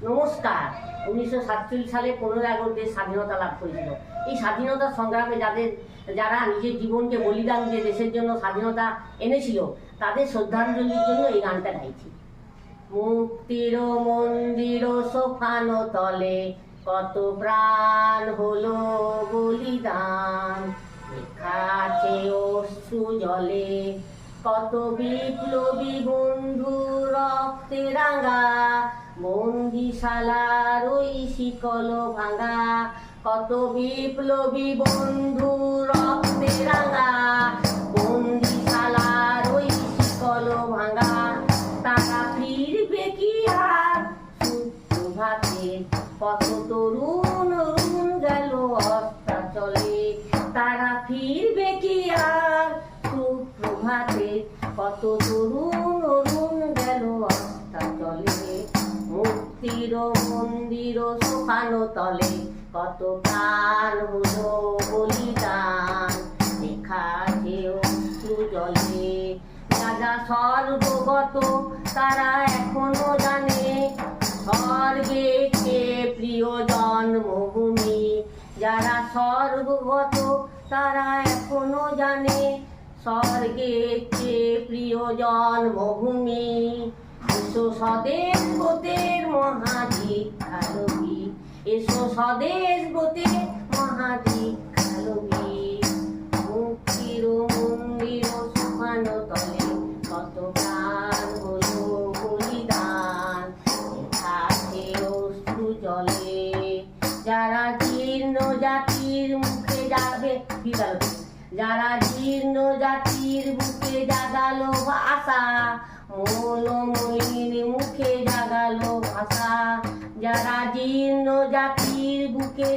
নমস্কার। 1947 সালে 15 আগস্ট দেশ স্বাধীনতা লাভ করেছিল। এই স্বাধীনতা সংগ্রামে যারা নিজের জীবনকে বলিদান দিয়ে দেশের জন্য স্বাধীনতা এনেছিল, তাদের শ্রদ্ধাঞ্জলির জন্য এই গানটা গাইছি। মুক্তির মন্দির সোফানো তলে কত প্রাণ হলো বলিদান, লেখা আছে অশ্রু জলে কত বিপ্লবী বন্ধু রক্তে রাঙা, বন্দিশালার ওই শিকল ভাঙা, কত বিপ্লবী বন্ধু রক্তে রাঙা, বন্দিশালার ওই শিকল ভাঙা, তারা ফিরবে কি আর সুপ্রভাতে, কত তরুণ অরুণ গেল অস্তাচলে, তারা ফিরবে কি আর সুপ্রভাতে, কত তরুণ অরুণ গেল অস্তাচলে। মুক্তির মন্দির সোফানো তলে কত প্রাণ হলো বলিদান, লেখা আছে অশ্রু জলে। যারা স্বর্গগত তারা এখনো জানে স্বর্গে চেয়ে প্রিয় জন্মভূমি, যারা স্বর্গগত তারা এখনো জানে স্বর্গে চেয়ে প্রিয় জন্মভূমি। এসো স্বদেশ ব্রতের মহাদীক্ষালবী, এসো স্বদেশ ব্রতের মহাদীক্ষালবী। মুক্তির মন্দির সোফানো তলে কত প্রাণ হলো বলিদান, লেখা আছে অশ্রু জলে। যারা জীর্ণ জাতির মুখে যাবে যারা জীর্ণ জাতির বুকে জাগালো ভাষা, মৌলময়ীর মুখে জাগালো ভাষা, যারা জীর্ণ জাতির বুকে